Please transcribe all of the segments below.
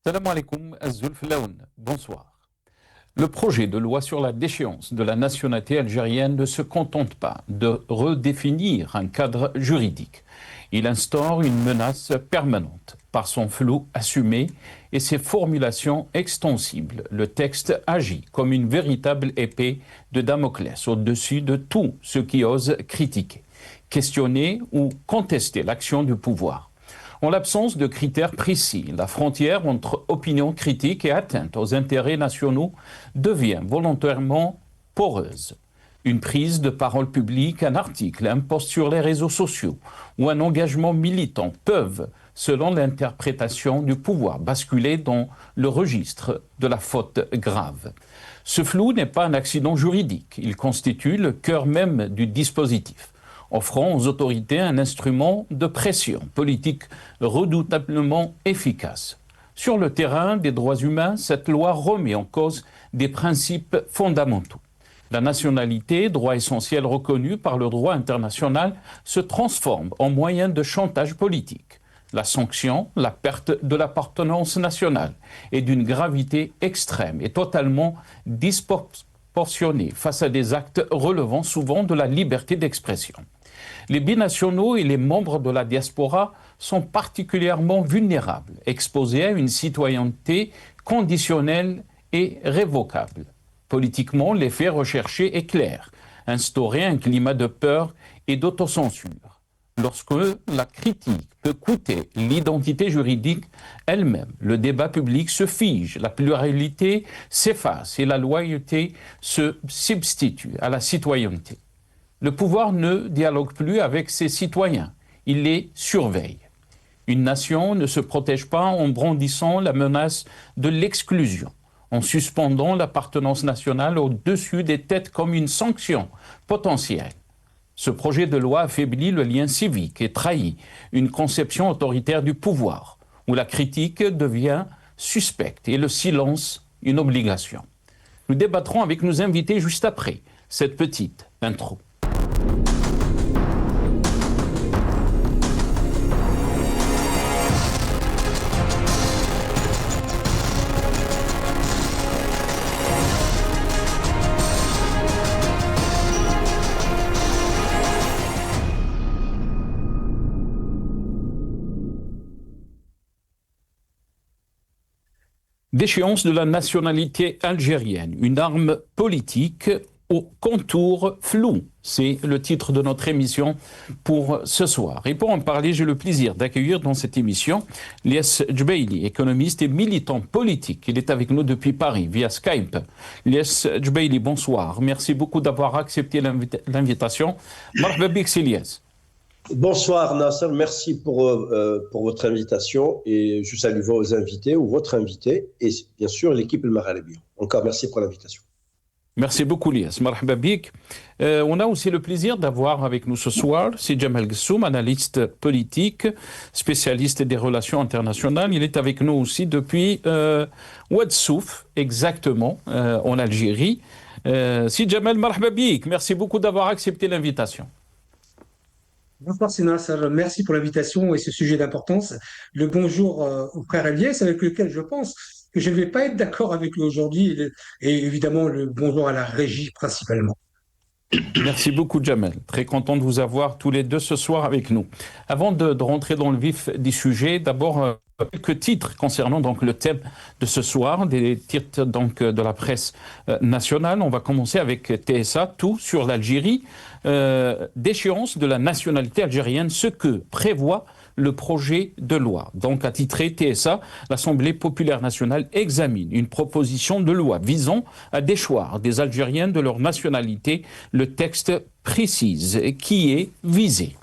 Salam alaikum, Azul Flaoun. Bonsoir. Le projet de loi sur la déchéance de la nationalité algérienne ne se contente pas de redéfinir un cadre juridique. Il instaure une menace permanente. Par son flou assumé et ses formulations extensibles, le texte agit comme une véritable épée de Damoclès au-dessus de tout ce qui ose critiquer, questionner ou contester l'action du pouvoir. En l'absence de critères précis, la frontière entre opinion critique et atteinte aux intérêts nationaux devient volontairement poreuse. Une prise de parole publique, un article, un post sur les réseaux sociaux ou un engagement militant peuvent, selon l'interprétation du pouvoir, basculer dans le registre de la faute grave. Ce flou n'est pas un accident juridique, il constitue le cœur même du dispositif, offrant aux autorités un instrument de pression politique redoutablement efficace. Sur le terrain des droits humains, cette loi remet en cause des principes fondamentaux. La nationalité, droit essentiel reconnu par le droit international, se transforme en moyen de chantage politique. La sanction, la perte de l'appartenance nationale est d'une gravité extrême et totalement disproportionnée face à des actes relevant souvent de la liberté d'expression. Les binationaux et les membres de la diaspora sont particulièrement vulnérables, exposés à une citoyenneté conditionnelle et révocable. Politiquement, l'effet recherché est clair, instaurer un climat de peur et d'autocensure. Lorsque la critique peut coûter l'identité juridique elle-même, le débat public se fige, la pluralité s'efface et la loyauté se substitue à la citoyenneté. Le pouvoir ne dialogue plus avec ses citoyens, il les surveille. Une nation ne se protège pas en brandissant la menace de l'exclusion, en suspendant l'appartenance nationale au-dessus des têtes comme une sanction potentielle. Ce projet de loi affaiblit le lien civique et trahit une conception autoritaire du pouvoir, où la critique devient suspecte et le silence une obligation. Nous débattrons avec nos invités juste après cette petite intro. Déchéance de la nationalité algérienne, une arme politique aux contours flous. C'est le titre de notre émission pour ce soir. Et pour en parler, j'ai le plaisir d'accueillir dans cette émission Lies Djbeili, économiste et militant politique. Il est avec nous depuis Paris, via Skype. Lies Djbeili, bonsoir. Merci beaucoup d'avoir accepté l'invitation. Marhaba bik, c'est Lies. Bonsoir Nasser, merci pour votre invitation et je salue vos invités ou votre invité et bien sûr l'équipe El Magharibi. Encore merci pour l'invitation. Merci beaucoup Lies. Marhaba bik. On a aussi le plaisir d'avoir avec nous ce soir c'est Djemal Gessoum, analyste politique, spécialiste des relations internationales. Il est avec nous aussi depuis Ouadsouf, exactement, en Algérie. Si Djemal, marhaba bik. Merci beaucoup d'avoir accepté l'invitation. Bonsoir Sina, merci pour l'invitation et ce sujet d'importance. Le bonjour au frère Eliès avec lequel je pense que je ne vais pas être d'accord avec lui aujourd'hui et évidemment le bonjour à la régie principalement. Merci beaucoup Djemal, très content de vous avoir tous les deux ce soir avec nous. Avant de rentrer dans le vif du sujet, d'abord quelques titres concernant donc le thème de ce soir, des titres donc de la presse nationale. On va commencer avec TSA, tout sur l'Algérie, déchéance de la nationalité algérienne, ce que prévoit le projet de loi. Donc, attitré TSA, l'Assemblée populaire nationale examine une proposition de loi visant à déchoir des Algériens de leur nationalité. Le texte précise qui est visé.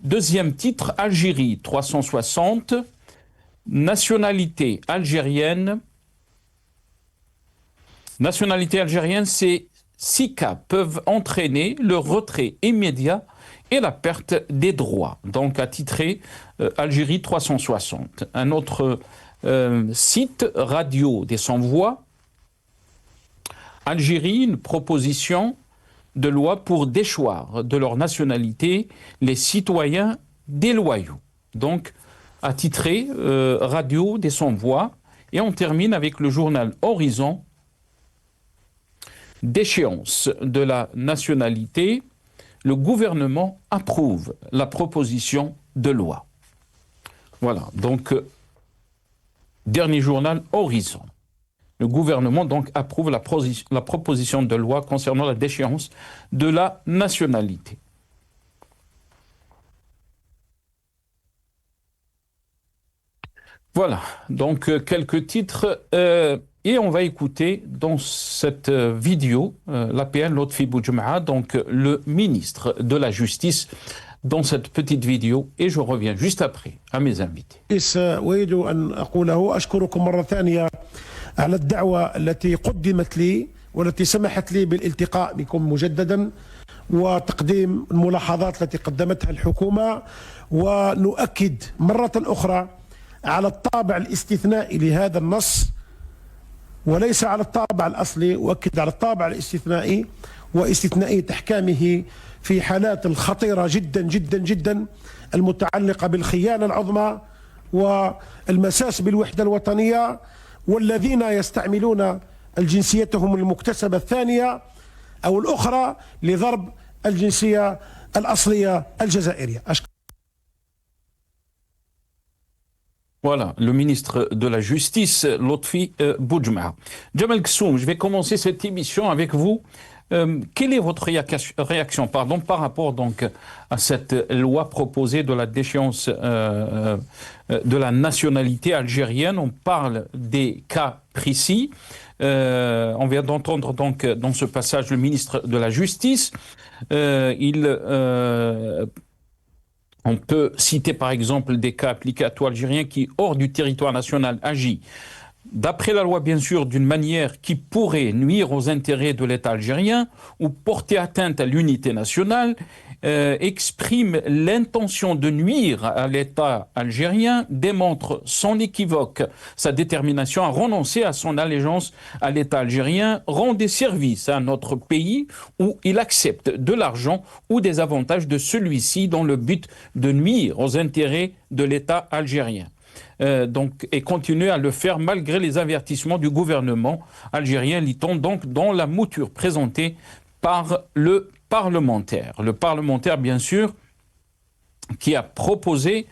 Deuxième titre, Algérie 360, nationalité algérienne. Nationalité algérienne, ces 6 cas peuvent entraîner le retrait immédiat et la perte des droits. Donc, attitré Algérie 360. Un autre site, Radio des Sans-Voix. Algérie, une proposition de loi pour déchoir de leur nationalité les citoyens déloyaux. Donc, attitré Radio des Sans-Voix. Et on termine avec le journal Horizon, d'échéance de la nationalité. Le gouvernement approuve la proposition de loi. Voilà, donc, dernier journal Horizon. Le gouvernement donc approuve la proposition de loi concernant la déchéance de la nationalité. Voilà, donc quelques titres et on va écouter dans cette vidéo l'APN Lotfi Boudjema'a, donc le ministre de la Justice, dans cette petite vidéo, et je reviens juste après à mes invités. أريد أن أقوله أشكركم مرة ثانية على الدعوة التي قدمت لي والتي سمحت لي بالالتقاء بكم مجددا وتقديم الملاحظات التي قدمتها الحكومة، ونؤكد مرة أخرى على الطابع الاستثنائي لهذا النص وليس على الطابع الأصلي. أؤكد على الطابع الاستثنائي واستثنائية أحكامه في حالات الخطيرة جدا جدا جدا المتعلقة بالخيانة العظمى والمساس بالوحدة الوطنية، والذين يستعملون الجنسيتهم المكتسبة الثانية أو الأخرى لضرب الجنسية الأصلية الجزائرية. Voilà, le ministre de la Justice, Lotfi Boudjema'a. Jamal Ksoum, je vais commencer cette émission avec vous. Quelle est votre réaction par rapport donc à cette loi proposée de la déchéance de la nationalité algérienne? On parle des cas précis. On vient d'entendre donc dans ce passage le ministre de la Justice. On peut citer par exemple des cas appliqués à tout Algérien qui, hors du territoire national, agit d'après la loi, bien sûr, d'une manière qui pourrait nuire aux intérêts de l'État algérien ou porter atteinte à l'unité nationale, exprime l'intention de nuire à l'État algérien, démontre sans équivoque sa détermination à renoncer à son allégeance à l'État algérien, rend des services à notre pays où il accepte de l'argent ou des avantages de celui-ci dans le but de nuire aux intérêts de l'État algérien. Et continuer à le faire malgré les avertissements du gouvernement algérien, lit-on donc dans la mouture présentée par le parlementaire. Le parlementaire, bien sûr, qui a proposé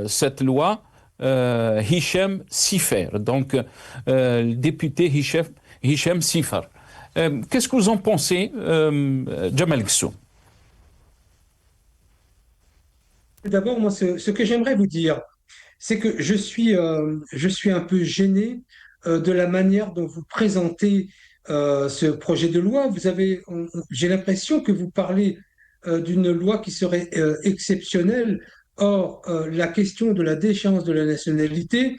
cette loi, Hichem Sifer, donc le député Hichem Sifer. Qu'est-ce que vous en pensez, Jamal Ksoum? D'abord, moi, ce que j'aimerais vous dire, c'est que je suis un peu gêné de la manière dont vous présentez ce projet de loi. J'ai l'impression que vous parlez d'une loi qui serait exceptionnelle. Or, la question de la déchéance de la nationalité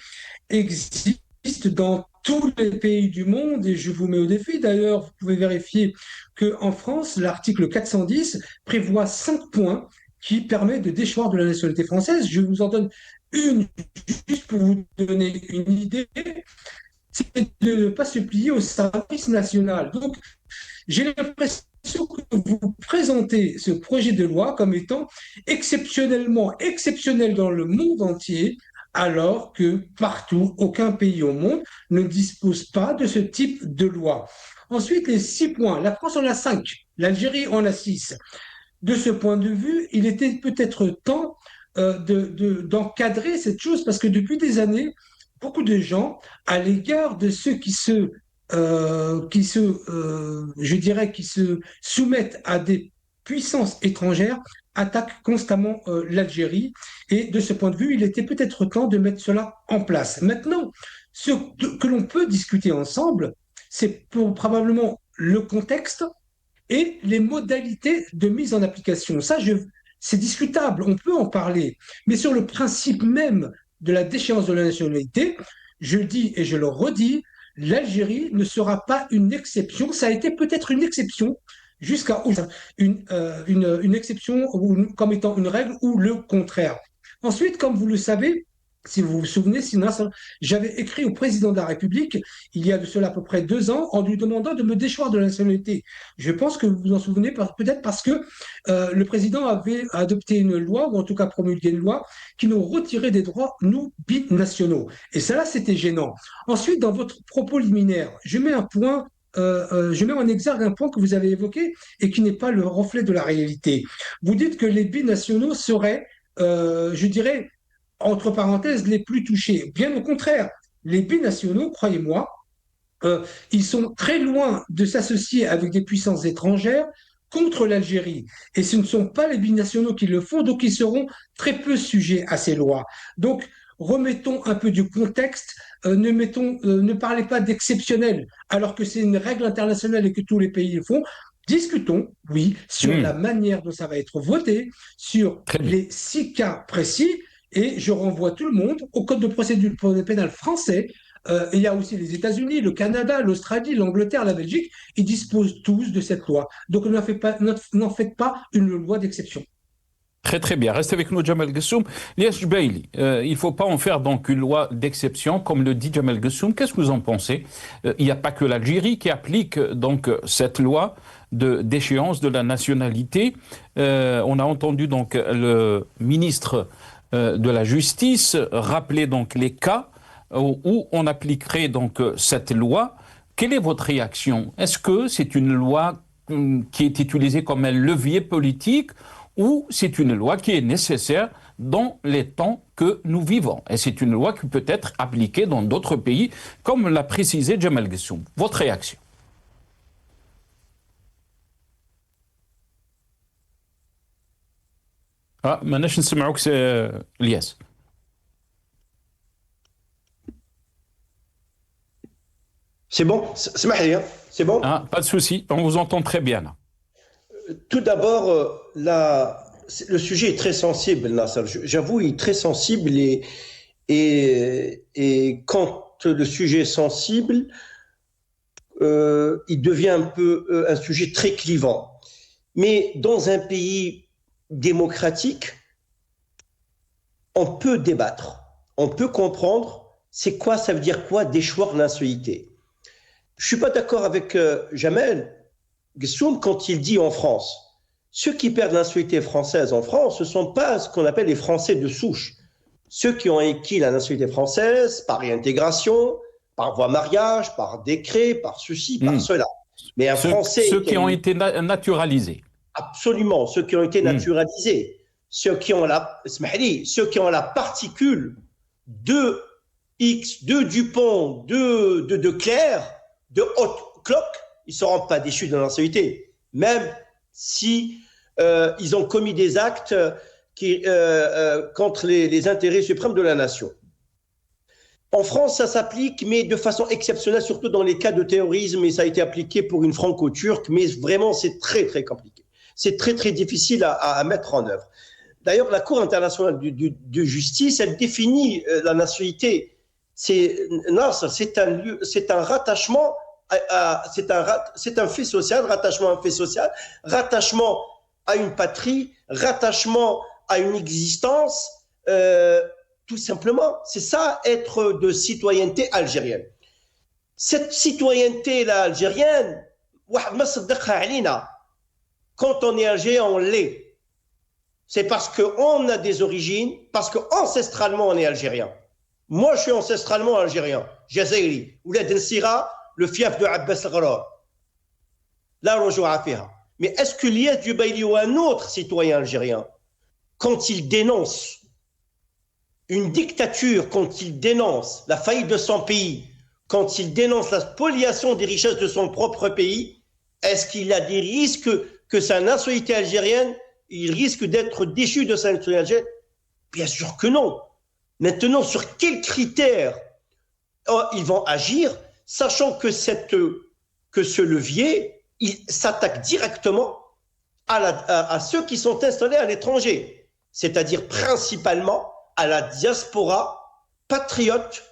existe dans tous les pays du monde et je vous mets au défi. D'ailleurs, vous pouvez vérifier qu'en France, l'article 410 prévoit 5 points qui permettent de déchoir de la nationalité française. Je vous en donne une, juste pour vous donner une idée, c'est de ne pas se plier au service national. Donc, j'ai l'impression que vous présentez ce projet de loi comme étant exceptionnellement exceptionnel dans le monde entier, alors que partout, aucun pays au monde ne dispose pas de ce type de loi. Ensuite, les 6 points. La France en a 5, l'Algérie en a 6. De ce point de vue, il était peut-être temps d'encadrer cette chose parce que depuis des années, beaucoup de gens, à l'égard de ceux je dirais, qui se soumettent à des puissances étrangères, attaquent constamment l'Algérie. Et de ce point de vue, il était peut-être temps de mettre cela en place. Maintenant, ce que l'on peut discuter ensemble, c'est probablement le contexte et les modalités de mise en application. C'est discutable, on peut en parler, mais sur le principe même de la déchéance de la nationalité, je le dis et je le redis, l'Algérie ne sera pas une exception. Ça a été peut-être une exception jusqu'à une exception comme étant une règle ou le contraire. Ensuite, comme vous le savez, Si vous vous souvenez, Sina, j'avais écrit au président de la République il y a de cela à peu près 2 ans en lui demandant de me déchoir de la nationalité. Je pense que vous vous en souvenez peut-être parce que le président avait adopté une loi, ou en tout cas promulgué une loi, qui nous retirait des droits, nous, binationaux. Et cela, c'était gênant. Ensuite, dans votre propos liminaire, je mets en exergue un point que vous avez évoqué et qui n'est pas le reflet de la réalité. Vous dites que les binationaux seraient, je dirais, entre parenthèses, les plus touchés. Bien au contraire, les binationaux, croyez-moi, ils sont très loin de s'associer avec des puissances étrangères contre l'Algérie. Et ce ne sont pas les binationaux qui le font, donc ils seront très peu sujets à ces lois. Donc, remettons un peu du contexte, ne parlez pas d'exceptionnel, alors que c'est une règle internationale et que tous les pays le font. Discutons, oui, sur la manière dont ça va être voté, sur Très bien. les 6 cas précis, et je renvoie tout le monde au Code de procédure pénale français. Il y a aussi les États-Unis, le Canada, l'Australie, l'Angleterre, la Belgique. Ils disposent tous de cette loi. Donc n'en faites pas une loi d'exception. Très très bien. Restez avec nous, Jamal Gessoum. Lies Jbeili, il ne faut pas en faire donc une loi d'exception, comme le dit Jamal Gessoum. Qu'est-ce que vous en pensez? Il n'y a pas que l'Algérie qui applique donc cette loi d'échéance de la nationalité. On a entendu donc le ministre de la Justice rappeler donc les cas où on appliquerait donc cette loi. Quelle est votre réaction? Est-ce que c'est une loi qui est utilisée comme un levier politique, ou c'est une loi qui est nécessaire dans les temps que nous vivons? Et c'est une loi qui peut être appliquée dans d'autres pays, comme l'a précisé Jamal Gessoum. Votre réaction? ماناش نسمعوك الياس. C'est bon, c'est bon. Pas de souci, on vous entend très bien là. Tout d'abord, le sujet est très sensible, Nasser. J'avoue, il est très sensible et quand le sujet est sensible, il devient un peu un sujet très clivant. Mais dans un pays démocratique, on peut débattre, on peut comprendre c'est quoi, ça veut dire quoi déchoir la nationalité. Je suis pas d'accord avec Jamel Gessoum quand il dit en France, ceux qui perdent la nationalité française en France, ce ne sont pas ce qu'on appelle les Français de souche. Ceux qui ont acquis la nationalité française par réintégration, par voie mariage, par décret, par ceci, par cela. Mais un Français... Ceux qui ont été naturalisés. Absolument, ceux qui ont été naturalisés. Ceux qui ont la particule de X, de Dupont, de Claire, de Haute Cloque, ils ne seront pas déchus de leur nationalité, même si ils ont commis des actes contre les intérêts suprêmes de la nation. En France, ça s'applique, mais de façon exceptionnelle, surtout dans les cas de terrorisme, et ça a été appliqué pour une franco-turque, mais vraiment, c'est très, très compliqué. C'est très, très difficile à mettre en œuvre. D'ailleurs, la Cour internationale de justice, elle définit la nationalité. C'est un rattachement, c'est un fait social, rattachement à un fait social, rattachement à une patrie, rattachement à une existence, tout simplement. C'est ça, être de citoyenneté algérienne. Cette citoyenneté-là algérienne, quand on est algérien, on l'est. C'est parce qu'on a des origines, parce qu'ancestralement, on est algérien. Moi, je suis ancestralement algérien. Jazairi. Oulad Nsira, le fief de Abbas al-Gharar. Là, on fiha. Mais est-ce que Lies Jbeili ou un autre citoyen algérien, quand il dénonce une dictature, quand il dénonce la faillite de son pays, quand il dénonce la spoliation des richesses de son propre pays, est-ce qu'il a des risques que sa nationalité algérienne, il risque d'être déchu de sa nationalité algérienne? Bien sûr que non. Maintenant, sur quels critères ils vont agir, sachant que ce levier, il s'attaque directement à ceux qui sont installés à l'étranger, c'est-à-dire principalement à la diaspora patriote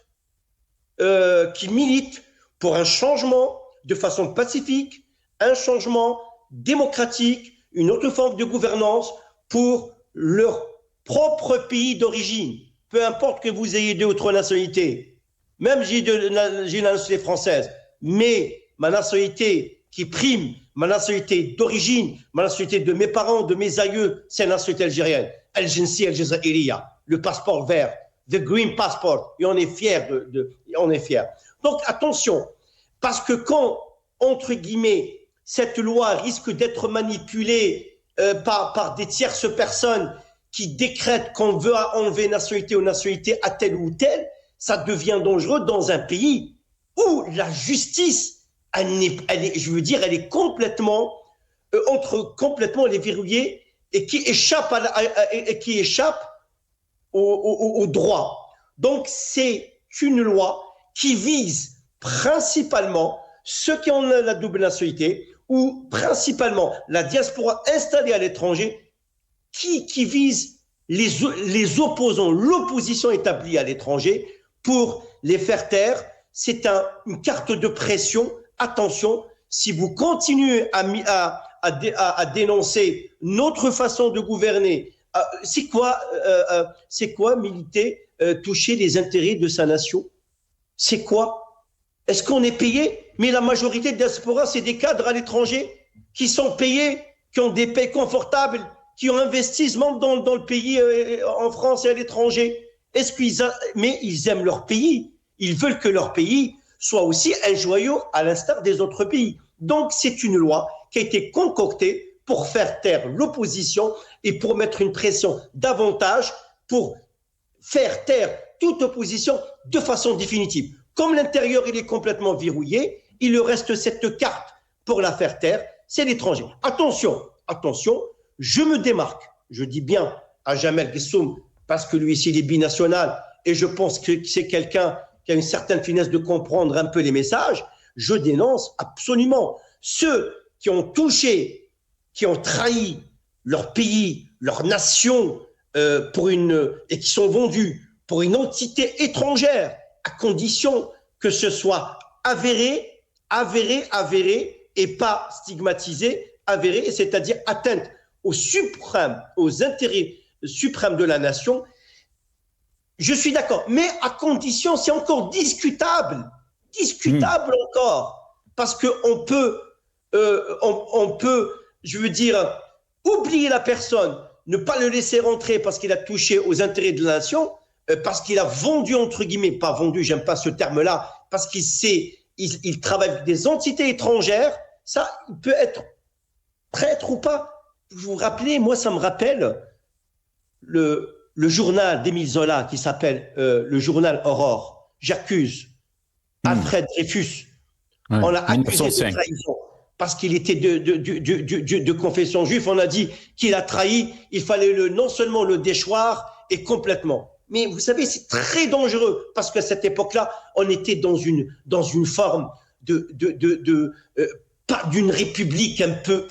qui milite pour un changement de façon pacifique, un changement démocratique, une autre forme de gouvernance pour leur propre pays d'origine. peu importe que vous ayez 2 ou 3 nationalités, même j'ai la nationalité française, mais ma nationalité qui prime, ma nationalité d'origine, ma nationalité de mes parents, de mes aïeux, c'est la nationalité algérienne. Al-Jinsi al-Jazairiya, le passeport vert, the green passport, et on est fiers on est fiers. Donc attention, parce que quand, entre guillemets, cette loi risque d'être manipulée par des tierces personnes qui décrètent qu'on veut enlever nationalité ou nationalité à tel ou tel, ça devient dangereux dans un pays où la justice, elle est complètement, elle est verrouillée et qui échappe, au droit. Donc c'est une loi qui vise principalement ceux qui ont la double nationalité ou principalement la diaspora installée à l'étranger qui vise les opposants, l'opposition établie à l'étranger pour les faire taire. C'est une carte de pression. Attention, si vous continuez à dénoncer notre façon de gouverner, c'est quoi militer, toucher les intérêts de sa nation? C'est quoi? Est-ce qu'on est payé? Mais la majorité de diaspora, c'est des cadres à l'étranger qui sont payés, qui ont des paies confortables, qui ont investi dans le pays, en France et à l'étranger. Mais ils aiment leur pays. Ils veulent que leur pays soit aussi un joyau à l'instar des autres pays. Donc c'est une loi qui a été concoctée pour faire taire l'opposition et pour mettre une pression davantage pour faire taire toute opposition de façon définitive. Comme l'intérieur il est complètement verrouillé, il lui reste cette carte pour la faire taire, c'est l'étranger. Attention, je me démarque, je dis bien à Jamel Gessoum, parce que lui ici il est binational et je pense que c'est quelqu'un qui a une certaine finesse de comprendre un peu les messages. Je dénonce absolument ceux qui ont touché, qui ont trahi leur pays, leur nation et qui sont vendus pour une entité étrangère à condition que ce soit avéré et pas stigmatisé, avéré, c'est-à-dire atteinte aux intérêts suprêmes de la nation. Je suis d'accord, mais à condition, c'est encore discutable encore, parce qu'on peut, je veux dire, oublier la personne, ne pas le laisser rentrer parce qu'il a touché aux intérêts de la nation, parce qu'il a vendu, entre guillemets, pas vendu, j'aime pas ce terme-là, parce il travaille avec des entités étrangères, ça, il peut être traître ou pas. Vous vous rappelez, moi, ça me rappelle le journal d'Émile Zola qui s'appelle le journal Aurore. J'accuse Alfred Dreyfus. Ouais, on l'a accusé de trahison parce qu'il était de confession juive. On a dit qu'il a trahi. Il fallait non seulement le déchoir et complètement. Mais vous savez, c'est très dangereux parce qu'à cette époque-là, on était dans une forme pas d'une république un peu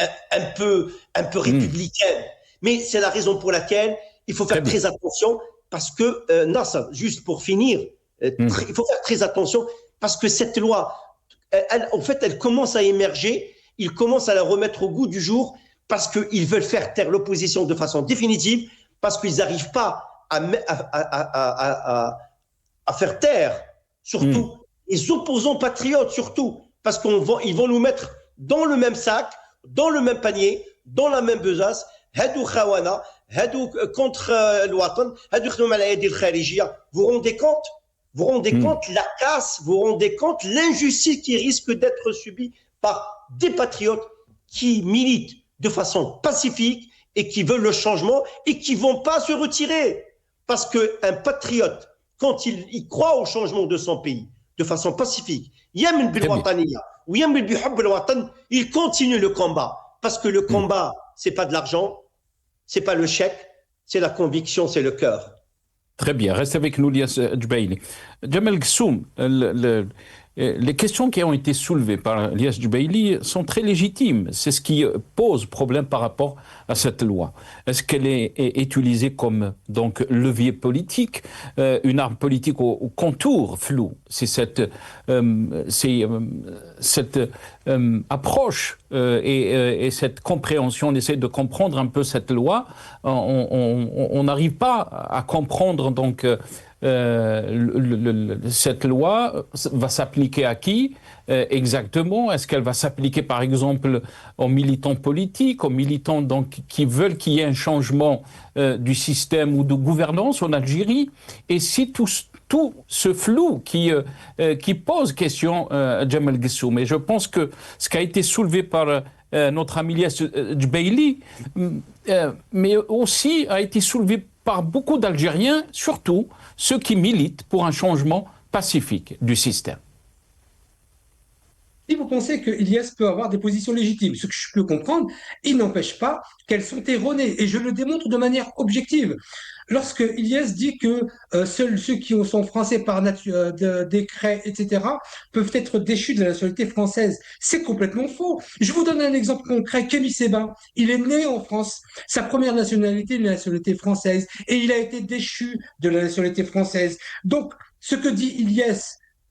républicaine. Mais c'est la raison pour laquelle il faut faire très attention parce que, Nasser, juste pour finir, il faut faire très attention parce que cette loi, en fait, elle commence à émerger, ils commencent à la remettre au goût du jour parce qu'ils veulent faire taire l'opposition de façon définitive, parce qu'ils n'arrivent pas à faire taire, surtout les opposants patriotes, surtout, parce qu'ils vont nous mettre dans le même sac, dans le même panier, dans la même besace. Hadou khawana, hadou contre l'Ouatan, hadou khnoum al aidi al-kharijia. Vous rendez compte la casse, vous rendez compte l'injustice qui risque d'être subie par des patriotes qui militent de façon pacifique et qui veulent le changement et qui vont pas se retirer. Parce qu'un patriote, quand il croit au changement de son pays de façon pacifique, yamin bil wataniya ou yamin bi hubb al watan, il continue le combat. Parce que le combat, c'est pas de l'argent, c'est pas le chèque, c'est la conviction, c'est le cœur. Très bien, reste avec nous, Lias Djbaili. Jamel Gessoum, les questions qui ont été soulevées par Ilyes Jubaili sont très légitimes. C'est ce qui pose problème par rapport à cette loi. Est-ce qu'elle est utilisée comme donc levier politique, une arme politique au contour flou? C'est cette approche et cette compréhension. On essaie de comprendre un peu cette loi. On n'arrive pas à comprendre donc cette loi va s'appliquer à qui exactement? Est-ce qu'elle va s'appliquer par exemple aux militants politiques, aux militants donc, qui veulent qu'il y ait un changement du système ou de gouvernance en Algérie? Et si tout ce flou qui pose question à Djemal Guessou, mais je pense que ce qui a été soulevé par notre ami Ilyes Jubaili, mais aussi a été soulevé par beaucoup d'Algériens, surtout ceux qui militent pour un changement pacifique du système. Si vous pensez que Ilyes peut avoir des positions légitimes, ce que je peux comprendre, il n'empêche pas qu'elles sont erronées. Et je le démontre de manière objective. Lorsque Ilyes dit que seuls ceux qui sont français par décret, etc., peuvent être déchus de la nationalité française, c'est complètement faux. Je vous donne un exemple concret. Kémy Séba, il est né en France. Sa première nationalité est la nationalité française. Et il a été déchu de la nationalité française. Donc, ce que dit Ilyes,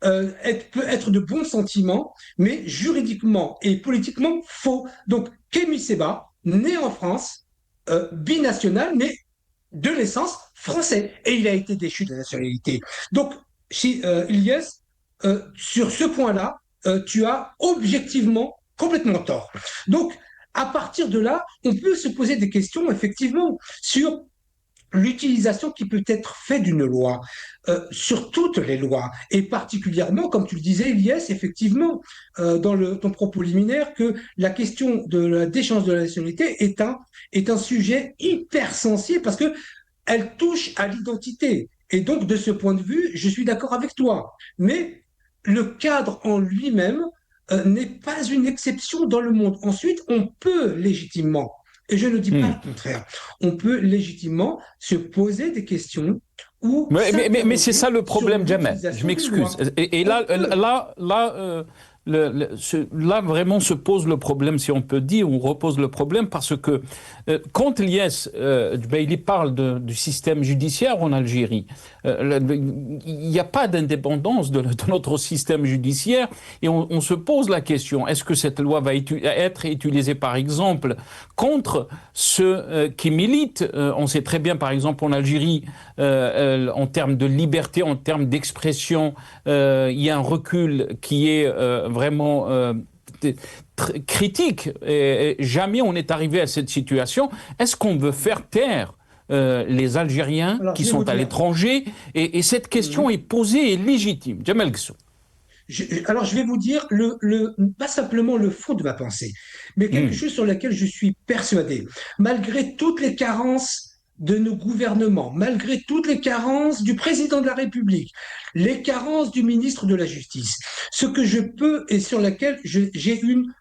peut être de bons sentiments, mais juridiquement et politiquement faux. Donc, Kémy Séba, né en France, binational, mais de l'essence français. Et il a été déchu de la nationalité. Donc, Ilyes, sur ce point-là, tu as objectivement complètement tort. Donc, à partir de là, on peut se poser des questions, effectivement, sur l'utilisation qui peut être faite d'une loi, sur toutes les lois, et particulièrement, comme tu le disais, Ilyes, effectivement, dans ton propos liminaire, que la question de la déchéance de la nationalité est un sujet hyper sensible parce qu'elle touche à l'identité. Et donc, de ce point de vue, je suis d'accord avec toi. Mais le cadre en lui-même n'est pas une exception dans le monde. Ensuite, on peut légitimement, et je ne dis pas le contraire, on peut légitimement se poser des questions ou mais c'est ça le problème, Djemal. Je m'excuse. Et là, là, vraiment se pose le problème, si on peut dire, on repose le problème, parce que quand Ilyes Jubaili parle du système judiciaire en Algérie, il n'y a pas d'indépendance de notre système judiciaire, et on se pose la question, est-ce que cette loi va être utilisée, par exemple, contre ceux qui militent? On sait très bien, par exemple, en Algérie, en termes de liberté, en termes d'expression, il y a un recul qui est vraiment critique. Et jamais on est arrivé à cette situation. Est-ce qu'on veut faire taire les Algériens qui sont à l'étranger? Et cette question est posée et légitime. Djemal Guessou. Alors, je vais vous dire pas simplement le fond de ma pensée, mais quelque chose sur lequel je suis persuadé. Malgré toutes les carences de nos gouvernements, malgré toutes les carences du président de la République, les carences du ministre de la Justice, ce que je peux et sur laquelle j'ai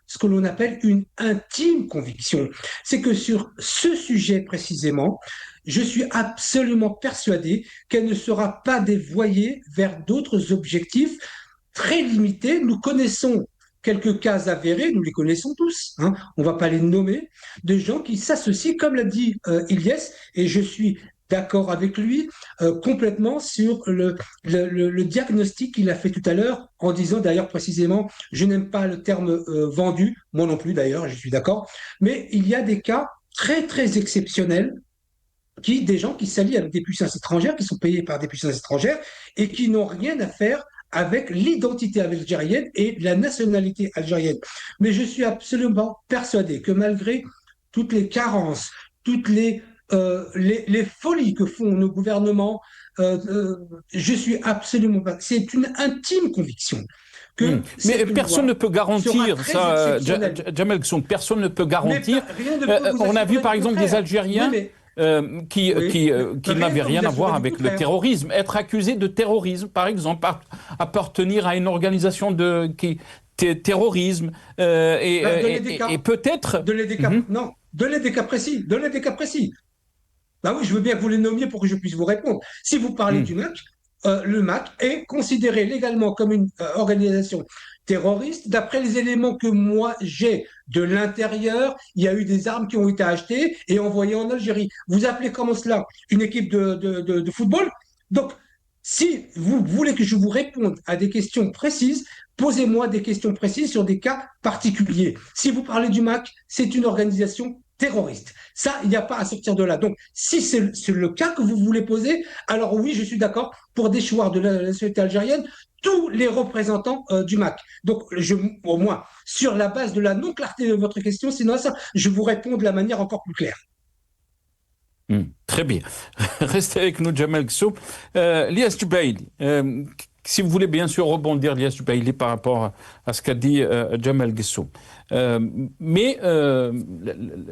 ce que l'on appelle une intime conviction, c'est que sur ce sujet précisément, je suis absolument persuadé qu'elle ne sera pas dévoyée vers d'autres objectifs très limités. Nous connaissons quelques cas avérés, nous les connaissons tous, hein, on ne va pas les nommer, de gens qui s'associent, comme l'a dit Ilyes, et je suis d'accord avec lui complètement sur le diagnostic qu'il a fait tout à l'heure, en disant d'ailleurs précisément, je n'aime pas le terme vendu, moi non plus d'ailleurs, je suis d'accord, mais il y a des cas très très exceptionnels des gens qui s'allient avec des puissances étrangères, qui sont payés par des puissances étrangères et qui n'ont rien à faire avec l'identité algérienne et la nationalité algérienne. Mais je suis absolument persuadé que malgré toutes les carences, toutes les folies que font nos gouvernements, je suis absolument pas. C'est une intime conviction. Mais personne ne peut garantir ça, Djemal Guessou, personne ne peut garantir. On a vu par exemple des Algériens qui n'avaient rien à voir avec le terrorisme, être accusés de terrorisme, par exemple, appartenir à une organisation de terrorisme, et peut-être... Donnez des cas, non, donnez des cas précis, Bah oui, je veux bien que vous les nommiez pour que je puisse vous répondre. Si vous parlez du MAC, le MAC est considéré légalement comme une organisation terroriste. D'après les éléments que moi j'ai de l'intérieur, il y a eu des armes qui ont été achetées et envoyées en Algérie. Vous appelez comment cela? Une équipe de football? Donc, si vous voulez que je vous réponde à des questions précises, posez-moi des questions précises sur des cas particuliers. Si vous parlez du MAC, c'est une organisation terroriste. Ça, il n'y a pas à sortir de là. Donc, si c'est le cas que vous voulez poser, alors oui, je suis d'accord pour déchoir de la société algérienne tous les représentants du MAC. Donc, au moins, sur la base de la non-clarté de votre question, sinon ça, je vous réponds de la manière encore plus claire. Très bien. Restez avec nous, Jamal Gsou. Lias Jubaili, si vous voulez bien sûr rebondir, Lias Jubaili, par rapport à ce qu'a dit Jamal Gsou. Mais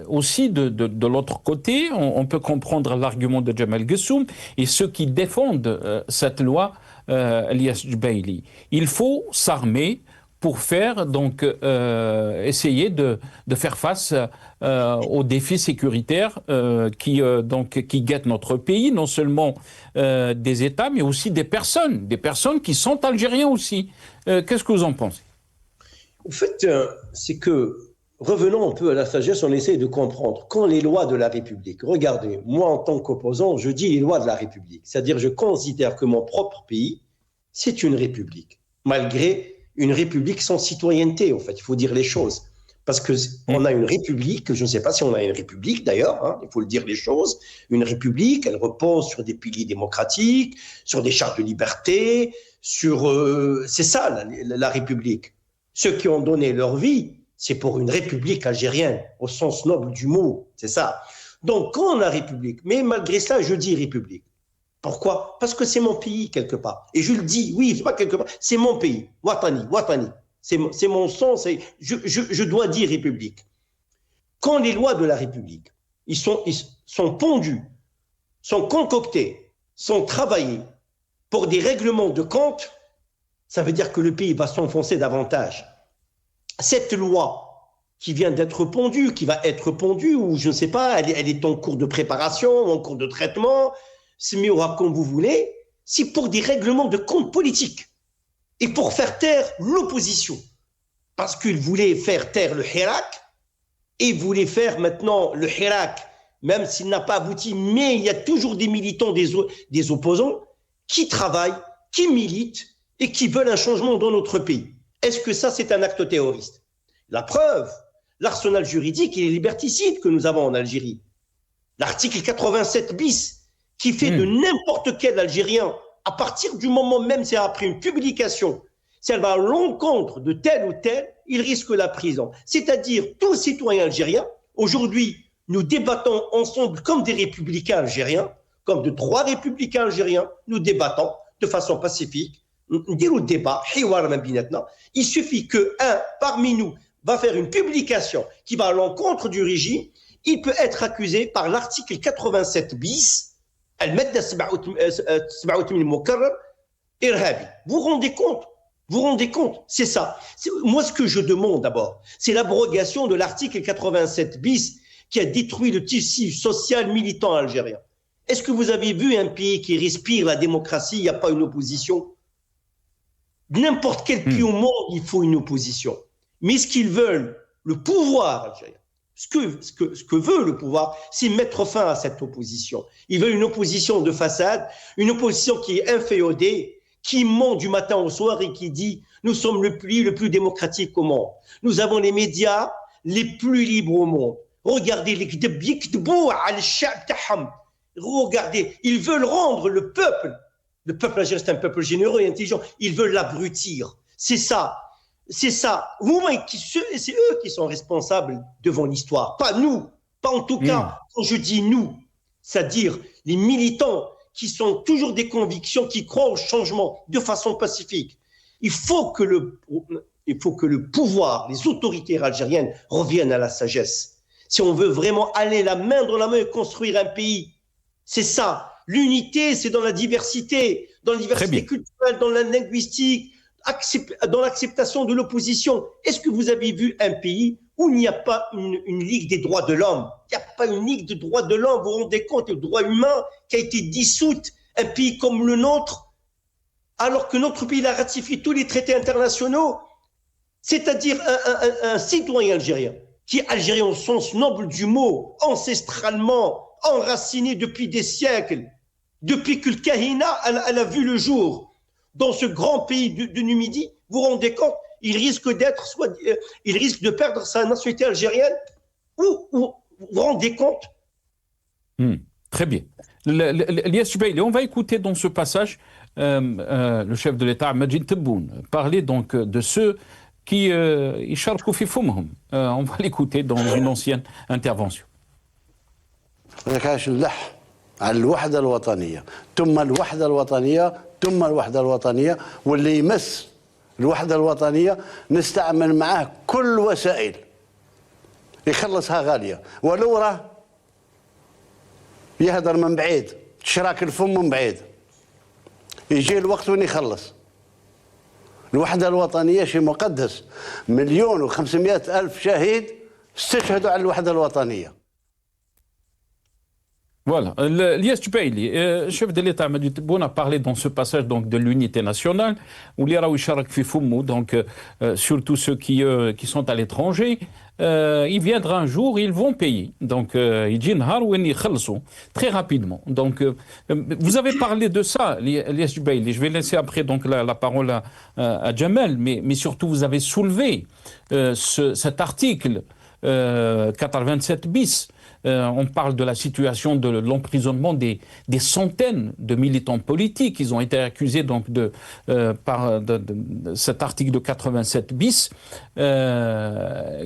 aussi de l'autre côté, on peut comprendre l'argument de Jamal Gsou et ceux qui défendent cette loi, Lias Jubaili. Il faut s'armer pour faire donc essayer de faire face aux défis sécuritaires qui guettent notre pays, non seulement des États, mais aussi des personnes qui sont algériens aussi. Qu'est-ce que vous en pensez? En fait, c'est que, revenons un peu à la sagesse, on essaie de comprendre. Quand les lois de la République, regardez, moi en tant qu'opposant, je dis les lois de la République. C'est-à-dire, je considère que mon propre pays, c'est une république, malgré une république sans citoyenneté, en fait, il faut dire les choses. Parce qu'on a une république, je ne sais pas si on a une république d'ailleurs, hein, il faut le dire les choses, une république, elle repose sur des piliers démocratiques, sur des chartes de liberté, c'est ça la République. Ceux qui ont donné leur vie, c'est pour une république algérienne, au sens noble du mot, c'est ça. Donc quand on a république, mais malgré cela, je dis république. Pourquoi? Parce que c'est mon pays, quelque part. Et je le dis, oui, c'est pas quelque part, c'est mon pays. Watani. C'est mon sang, je dois dire République. Quand les lois de la République, ils sont pondus, sont concoctés, sont travaillés pour des règlements de compte, ça veut dire que le pays va s'enfoncer davantage. Cette loi qui vient d'être pondue, qui va être pondue, ou je ne sais pas, elle est en cours de préparation, en cours de traitement, Smiora comme vous voulez, c'est pour des règlements de compte politiques et pour faire taire l'opposition. Parce qu'ils voulaient faire taire le Hirak et ils voulaient faire maintenant le Hirak, même s'il n'a pas abouti, mais il y a toujours des militants des opposants qui travaillent, qui militent et qui veulent un changement dans notre pays. Est-ce que ça, c'est un acte terroriste? La preuve, l'arsenal juridique et les liberticides que nous avons en Algérie. L'article 87 bis, qui fait de n'importe quel Algérien, à partir du moment même si elle a pris une publication, si elle va à l'encontre de tel ou tel, il risque la prison. C'est-à-dire, tous citoyens algériens, aujourd'hui, nous débattons ensemble comme des républicains algériens, comme de 3 républicains algériens, nous débattons de façon pacifique, dire au débat, il suffit qu'un parmi nous va faire une publication qui va à l'encontre du régime, il peut être accusé par l'article 87 bis, vous rendez compte? Vous rendez compte? C'est ça. Moi, ce que je demande d'abord, c'est l'abrogation de l'article 87 bis qui a détruit le tissu social militant algérien. Est-ce que vous avez vu un pays qui respire la démocratie, il n'y a pas une opposition? N'importe quel pays au monde, il faut une opposition. Mais ce qu'ils veulent, le pouvoir algérien, ce que veut le pouvoir, c'est mettre fin à cette opposition. Ils veulent une opposition de façade, une opposition qui est inféodée, qui ment du matin au soir et qui dit « nous sommes le plus démocratique au monde. Nous avons les médias les plus libres au monde. Regardez les regardez, ils veulent rendre le peuple algérien, c'est un peuple généreux et intelligent, ils veulent l'abrutir. C'est ça. C'est ça. C'est eux qui sont responsables devant l'histoire, pas nous. Pas en tout cas, quand je dis nous, c'est-à-dire les militants qui sont toujours des convictions, qui croient au changement de façon pacifique. Il faut que le pouvoir, les autorités algériennes reviennent à la sagesse. Si on veut vraiment aller la main dans la main et construire un pays, c'est ça. L'unité, c'est dans la diversité culturelle, dans la linguistique, dans l'acceptation de l'opposition. Est-ce que vous avez vu un pays où il n'y a pas une Ligue des droits de l'homme? Il n'y a pas une Ligue des droits de l'homme, vous vous rendez compte, le droit humain qui a été dissoute, un pays comme le nôtre, alors que notre pays a ratifié tous les traités internationaux, c'est-à-dire un citoyen algérien, qui est algérien au sens noble du mot, ancestralement, enraciné depuis des siècles, depuis que le Kahina elle a vu le jour dans ce grand pays de Numidie, vous vous rendez compte, il risque de perdre sa nationalité algérienne, ou vous vous rendez compte? Très bien. Ilyas Jubaili, on va écouter dans ce passage le chef de l'État, Majid Tebboune, parler donc de ceux qui يشاركوا في فمهم. On va l'écouter dans une ancienne intervention. كاش نلح على الوحدة الوطنية ثم الوحدة الوطنية ثم الوحدة الوطنية، واللي يمس الوحدة الوطنية نستعمل معاه كل وسائل يخلصها غالية، ولو راه يهدر من بعيد شراك الفم من بعيد يجي الوقت وين يخلص. الوحدة الوطنية شيء مقدس، 1,500,000 شهيد استشهدوا على الوحدة الوطنية. Voilà, Ilyas Jubaili, chef de l'État Majid Tebboune a parlé dans ce passage donc de l'unité nationale, où les Raoucharak Fifoumou, donc surtout ceux qui sont à l'étranger, il viendra un jour, ils vont payer. Donc, très rapidement. Donc, vous avez parlé de ça, Ilyas Jubaili. Je vais laisser après donc la parole à Jamel, mais surtout vous avez soulevé cet article 87 bis. On parle de la situation de l'emprisonnement des centaines de militants politiques. Ils ont été accusés donc par cet article de 87 bis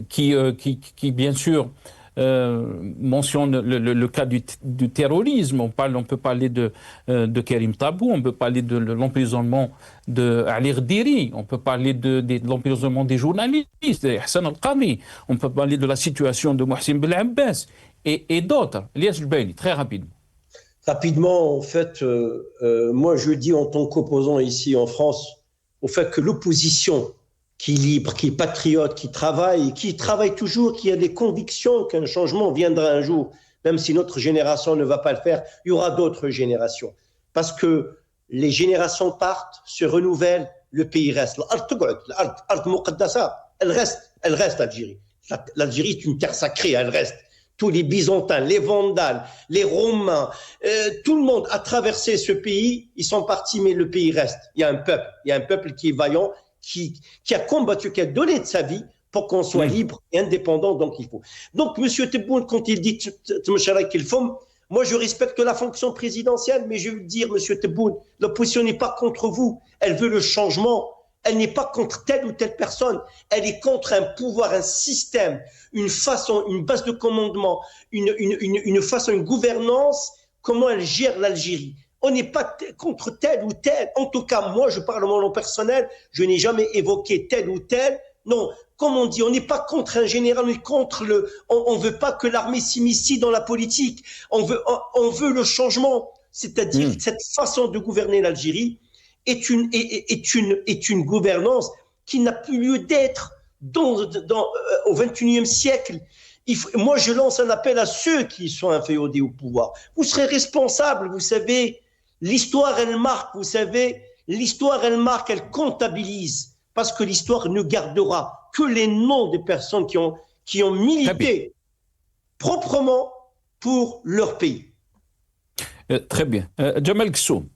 qui bien sûr mentionne le cas du terrorisme. On peut parler de Karim Tabou, on peut parler de l'emprisonnement de Ali Rdiri, on peut parler de l'emprisonnement des journalistes, Hassan Al-Qami, on peut parler de la situation de Mohsin Belabbas et d'autres. Ilyas Jubaili, très rapidement. Rapidement, en fait, moi je dis en tant qu'opposant ici en France, au fait que l'opposition qui est libre, qui est patriote, qui travaille toujours, qui a des convictions qu'un changement viendra un jour, même si notre génération ne va pas le faire, il y aura d'autres générations. Parce que les générations partent, se renouvellent, le pays reste. Elle reste Algérie. L'Algérie est une terre sacrée, elle reste. Tous les Byzantins, les Vandales, les Romains, tout le monde a traversé ce pays, ils sont partis, mais le pays reste. Il y a un peuple qui est vaillant, qui a combattu, qui a donné de sa vie pour qu'on soit libre et indépendant, donc il faut. Donc, M. Tebboune, quand il dit moi je respecte la fonction présidentielle, mais je veux dire, M. Tebboune, l'opposition n'est pas contre vous, elle veut le changement. Elle n'est pas contre telle ou telle personne, elle est contre un pouvoir, un système, une façon, une base de commandement, une façon, une gouvernance, comment elle gère l'Algérie. On n'est pas contre tel ou tel. En tout cas, moi, je parle de mon nom personnel, je n'ai jamais évoqué tel ou tel. Non, comme on dit, on n'est pas contre un général, on est contre on veut pas que l'armée s'immisce dans la politique. On veut le changement, c'est-à-dire cette façon de gouverner l'Algérie est une gouvernance qui n'a plus lieu d'être au XXIe siècle. Moi, je lance un appel à ceux qui sont inféodés au pouvoir. Vous serez responsables, vous savez. L'histoire, elle marque, vous savez. L'histoire, elle marque, elle comptabilise. Parce que l'histoire ne gardera que les noms des personnes qui ont milité proprement pour leur pays. Très bien. Jamel Kssoum.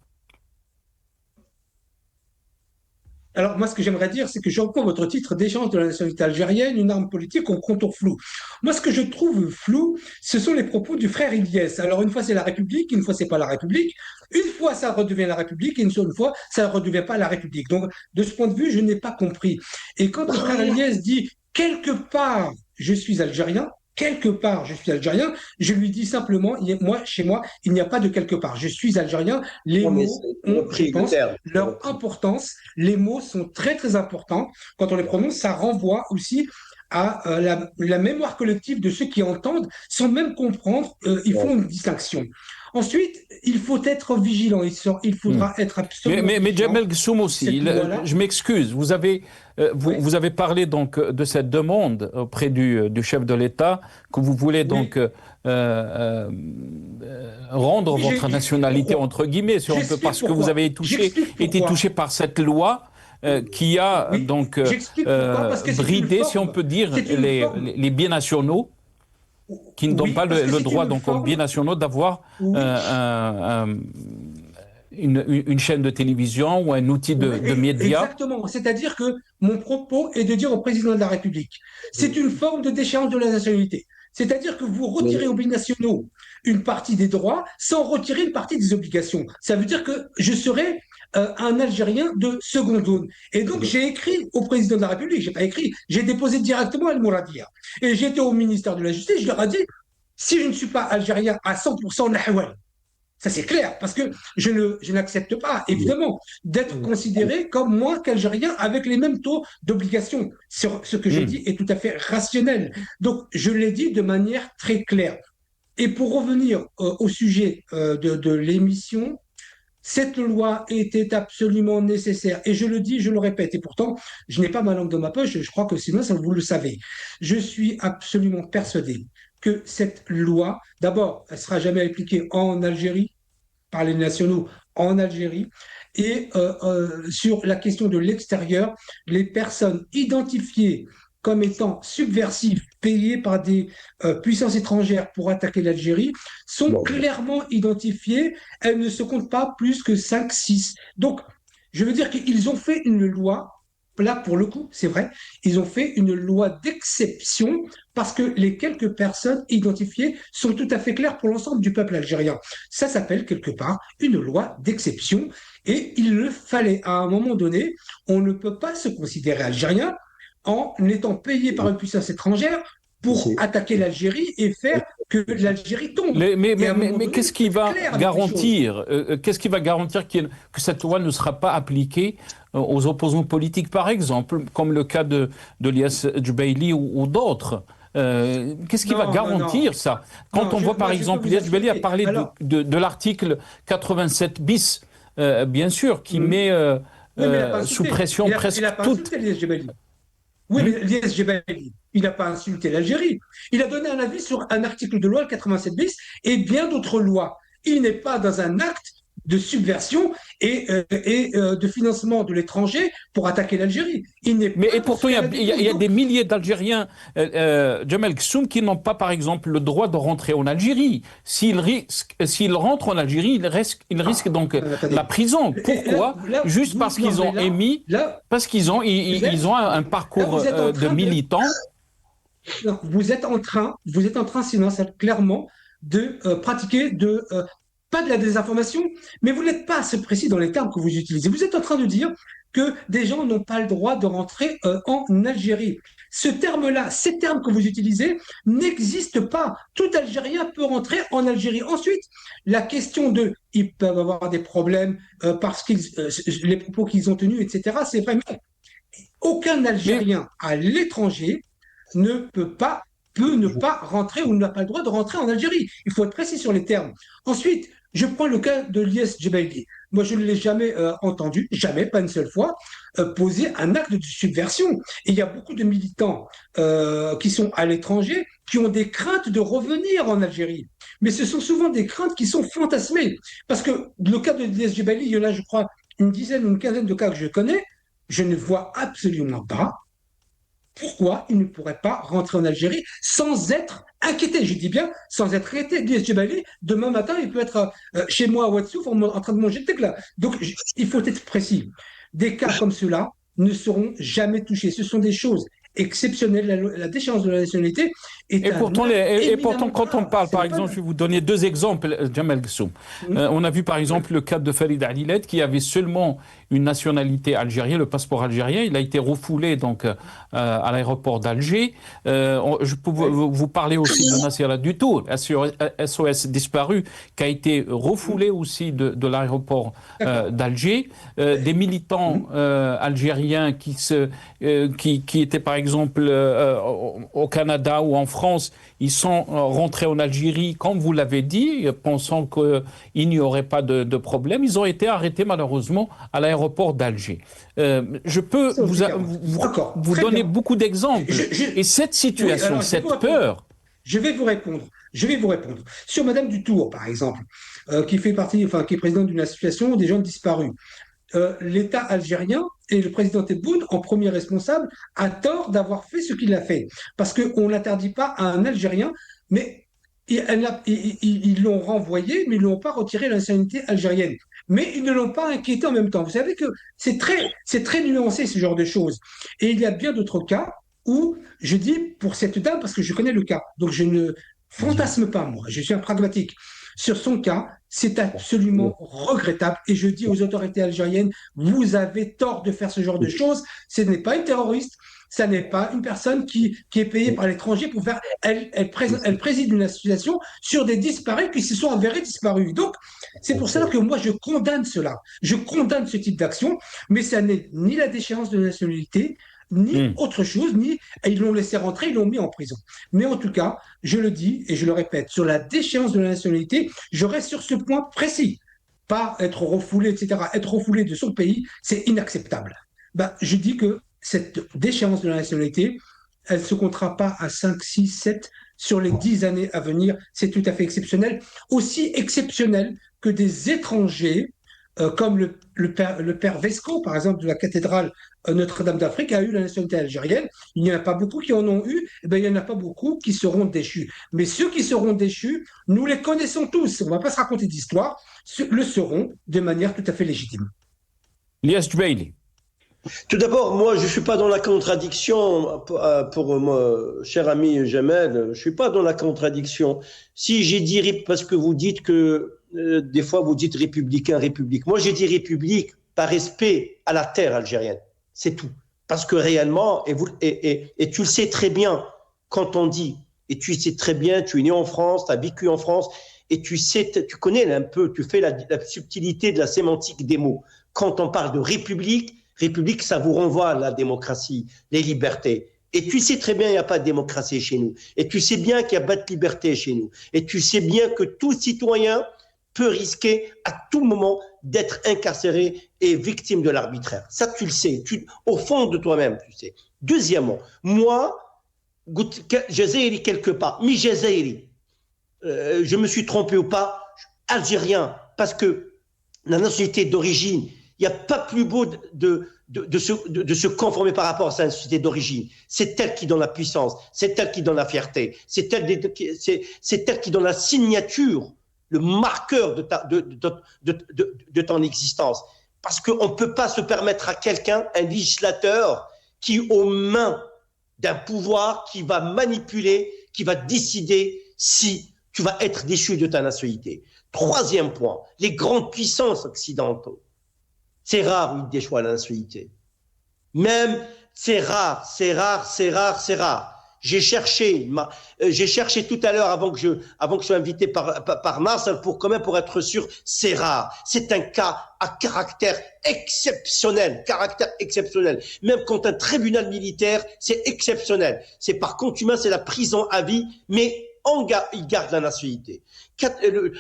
Alors, moi, ce que j'aimerais dire, c'est que je reprends votre titre d'échange de la nationalité algérienne, une arme politique au contour flou. Moi, ce que je trouve flou, ce sont les propos du frère Ilyes. Alors, une fois, c'est la République, une fois, c'est pas la République. Une fois, ça redevient la République, et une seule fois, ça ne redevient pas la République. Donc, de ce point de vue, je n'ai pas compris. Et quand le frère Ilyes dit « quelque part, je suis algérien », quelque part, je suis algérien, je lui dis simplement, chez moi, il n'y a pas de quelque part. Je suis algérien. Les mots ont, je pense, leur importance. Les mots sont très, très importants. Quand on les prononce, ça renvoie aussi à la mémoire collective de ceux qui entendent sans même comprendre. Ils font une distinction. Ensuite, il faut être vigilant. Il faudra être absolument mais vigilant. Jamel Gsoum aussi, je m'excuse, vous avez parlé donc de cette demande auprès du chef de l'État que vous voulez donc rendre votre nationalité entre guillemets, si on peut, parce que vous avez été touché par cette loi qui a donc bridé, si on peut dire, les binationaux qui ne donnent pas le droit donc aux binationaux d'avoir une chaîne de télévision ou un outil de médias. Exactement. C'est-à-dire que mon propos est de dire au président de la République, c'est une forme de déchéance de la nationalité. C'est-à-dire que vous retirez aux binationaux une partie des droits sans retirer une partie des obligations. Ça veut dire que je serai un Algérien de seconde zone. Et donc, j'ai écrit au président de la République, j'ai pas écrit, j'ai déposé directement à Al-Mouradia. Et j'étais au ministère de la Justice, je leur ai dit, si je ne suis pas algérien à 100%, nahwal, ça, c'est clair, parce que je n'accepte pas, évidemment, d'être considéré comme moins qu'Algérien avec les mêmes taux d'obligation. Ce que j'ai dit est tout à fait rationnel. Donc, je l'ai dit de manière très claire. Et pour revenir au sujet de l'émission, cette loi était absolument nécessaire. Et je le dis, je le répète. Et pourtant, je n'ai pas ma langue dans ma poche. Je crois que sinon, ça, vous le savez. Je suis absolument persuadé que cette loi, d'abord, elle ne sera jamais appliquée en Algérie, par les nationaux en Algérie. Et sur la question de l'extérieur, les personnes identifiées comme étant subversives, payées par des puissances étrangères pour attaquer l'Algérie, sont clairement identifiées. Elles ne se comptent pas plus que 5, 6. Donc, je veux dire qu'ils ont fait une loi, là pour le coup, c'est vrai, ils ont fait une loi d'exception parce que les quelques personnes identifiées sont tout à fait claires pour l'ensemble du peuple algérien. Ça s'appelle quelque part une loi d'exception et il le fallait. À un moment donné, on ne peut pas se considérer algérien en étant payé par une puissance étrangère pour attaquer l'Algérie et faire que l'Algérie tombe. Mais qu'est-ce qui va garantir, que cette loi ne sera pas appliquée aux opposants politiques, par exemple, comme le cas de Lies Djebaili ou d'autres? Qu'est-ce qui va garantir ça? Quand on voit par exemple, Lies Djebaili a parlé de l'article 87 bis, bien sûr, qui met sous pression presque toute... Oui, mais Lies Djebaili, il n'a pas insulté l'Algérie. Il a donné un avis sur un article de loi, le 87 bis, et bien d'autres lois. Il n'est pas dans un acte de subversion et de financement de l'étranger pour attaquer l'Algérie. Et pourtant, il y a des milliers d'Algériens, Jamel Gsoum, qui n'ont pas, par exemple, le droit de rentrer en Algérie. S'ils rentrent en Algérie, ils risquent donc la prison. Pourquoi? Juste parce qu'ils ont émis, parce qu'ils ont un parcours de militants. Vous êtes en train, sinon, clairement, de pratiquer pas de la désinformation, mais vous n'êtes pas assez précis dans les termes que vous utilisez. Vous êtes en train de dire que des gens n'ont pas le droit de rentrer en Algérie. Ces termes que vous utilisez n'existent pas. Tout Algérien peut rentrer en Algérie. Ensuite, la question ils peuvent avoir des problèmes parce que les propos qu'ils ont tenus, etc., c'est vrai. Mais aucun Algérien à l'étranger peut ne pas rentrer ou n'a pas le droit de rentrer en Algérie. Il faut être précis sur les termes. Ensuite, je prends le cas de Lies Djebaili. Moi, je ne l'ai jamais entendu, jamais, pas une seule fois, poser un acte de subversion. Et il y a beaucoup de militants qui sont à l'étranger qui ont des craintes de revenir en Algérie. Mais ce sont souvent des craintes qui sont fantasmées. Parce que le cas de Lies Djebaili, il y en a, je crois, une dizaine ou une quinzaine de cas que je connais. Je ne vois absolument pas pourquoi il ne pourrait pas rentrer en Algérie sans être inquiété. Je dis bien sans être inquiété. Lies Djebaili, demain matin, il peut être chez moi à Ouadsouf en train de manger le tecla. Donc, il faut être précis. Des cas comme ceux-là ne seront jamais touchés. Ce sont des choses exceptionnelles. La déchéance de la nationalité est et pourtant, quand on parle, par exemple, je vais vous donner deux exemples, Jamel Gsoum. On a vu, par exemple, le cas de Farid Alilet, qui avait seulement une nationalité algérienne, le passeport algérien. Il a été refoulé donc à l'aéroport d'Alger. Je peux vous parler aussi de Nassira Dutour, SOS disparu, qui a été refoulé aussi de l'aéroport d'Alger. Des militants algériens qui étaient par exemple au Canada ou en France, France, ils sont rentrés en Algérie, comme vous l'avez dit, pensant qu'il n'y aurait pas de problème. Ils ont été arrêtés malheureusement à l'aéroport d'Alger. Je peux vous donner beaucoup d'exemples. Et cette situation, oui, cette peur... Je vais vous répondre. Sur Madame Dutour, par exemple, qui fait partie, enfin, qui est présidente d'une association des gens disparus. L'État algérien et le président Tebboune, en premier responsable, a tort d'avoir fait ce qu'il a fait. Parce qu'on n'interdit pas à un Algérien, mais ils l'ont renvoyé, mais ils ne l'ont pas retiré la nationalité algérienne. Mais ils ne l'ont pas inquiété en même temps. Vous savez que c'est très nuancé, ce genre de choses. Et il y a bien d'autres cas où je dis pour cette dame, parce que je connais le cas, donc je ne fantasme pas, moi, je suis un pragmatique. Sur son cas, c'est absolument regrettable. Et je dis aux autorités algériennes, vous avez tort de faire ce genre de choses. Ce n'est pas une terroriste, ça n'est pas une personne qui est payée par l'étranger pour faire... Elle préside une association sur des disparus qui se sont avérés disparus. Donc, c'est pour cela que moi, je condamne cela. Je condamne ce type d'action, mais ça n'est ni la déchéance de nationalité, ni autre chose, ni ils l'ont laissé rentrer, ils l'ont mis en prison. Mais en tout cas, je le dis et je le répète, sur la déchéance de la nationalité, je reste sur ce point précis. Pas être refoulé, etc. Être refoulé de son pays, c'est inacceptable. Ben, je dis que cette déchéance de la nationalité, elle ne se comptera pas à 5, 6, 7 sur les 10 années à venir. C'est tout à fait exceptionnel. Aussi exceptionnel que des étrangers comme le père Vesco, par exemple, de la cathédrale Notre-Dame d'Afrique, a eu la nationalité algérienne. Il n'y en a pas beaucoup qui en ont eu, et bien, il n'y en a pas beaucoup qui seront déchus. Mais ceux qui seront déchus, nous les connaissons tous. On ne va pas se raconter d'histoire, le seront de manière tout à fait légitime. Lias Jubaili. Tout d'abord, moi, je ne suis pas dans la contradiction pour mon cher ami Jamel, je ne suis pas dans la contradiction. Si j'ai dit, parce que vous dites que des fois vous dites républicain, république. Moi, j'ai dit république par respect à la terre algérienne. C'est tout. Parce que réellement, et tu le sais très bien, quand on dit, et tu sais très bien, tu es né en France, tu as vécu en France, et tu sais, tu connais un peu, tu fais la subtilité de la sémantique des mots. Quand on parle de république, république, ça vous renvoie à la démocratie, les libertés. Et tu sais très bien qu'il n'y a pas de démocratie chez nous. Et tu sais bien qu'il n'y a pas de liberté chez nous. Et tu sais bien que tout citoyen peut risquer à tout moment d'être incarcéré et victime de l'arbitraire. Ça, tu le sais. Au fond de toi-même, tu sais. Deuxièmement, moi, Jazairi quelque part, mi Jazairi, je me suis trompé ou pas, algérien, parce que la nationalité d'origine, il n'y a pas plus beau de se conformer par rapport à sa nationalité d'origine. C'est elle qui donne la puissance, c'est elle qui donne la fierté, c'est elle qui donne la signature, le marqueur de ton existence. Parce qu'on ne peut pas se permettre à quelqu'un, un législateur, qui aux mains d'un pouvoir qui va manipuler, qui va décider si tu vas être déchu de ta nationalité. Troisième point, les grandes puissances occidentaux. C'est rare où ils déchoient la nationalité. Même, c'est rare. J'ai cherché tout à l'heure avant que je sois invité par Marcel pour être sûr, c'est rare. C'est un cas à caractère exceptionnel. Même quand un tribunal militaire, c'est exceptionnel. C'est par contumace, c'est la prison à vie, mais il garde la nationalité.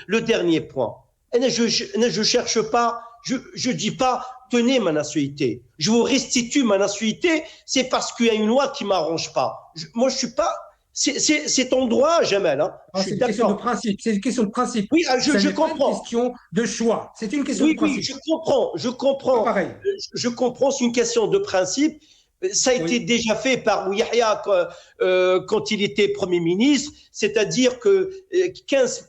Le dernier point. Je cherche pas, je dis pas, tenez ma nationalité. Je vous restitue ma nationalité, c'est parce qu'il y a une loi qui m'arrange pas. Moi, je suis pas, c'est ton droit, Jamel, hein. C'est une question de principe. C'est une question de principe. Oui, je comprends. C'est une question de choix. C'est une question de principe. Oui, je comprends. Pareil. Je comprends, c'est une question de principe. Ça a été déjà fait par Yahya quand il était Premier ministre, c'est-à-dire que 15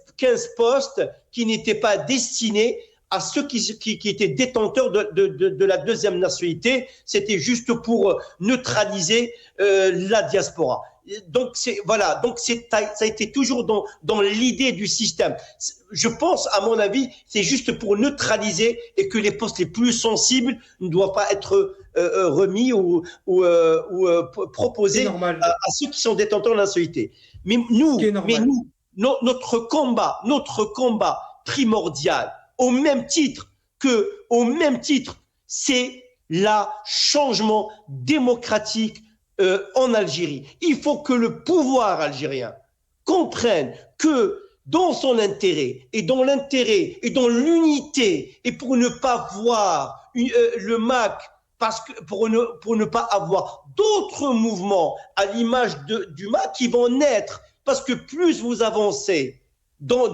postes qui n'étaient pas destinés à ceux qui étaient détenteurs de la deuxième nationalité, c'était juste pour neutraliser la diaspora. Donc ça a été toujours dans l'idée du système. Je pense, à mon avis, c'est juste pour neutraliser et que les postes les plus sensibles ne doivent pas être remis ou proposés à ceux qui sont détenteurs de la nationalité. Mais notre combat primordial, au même titre, c'est le changement démocratique en Algérie. Il faut que le pouvoir algérien comprenne que dans son intérêt et dans l'intérêt et dans l'unité, et pour ne pas voir le MAC, pour ne pas avoir d'autres mouvements à l'image du MAC qui vont naître, parce que plus vous avancez dans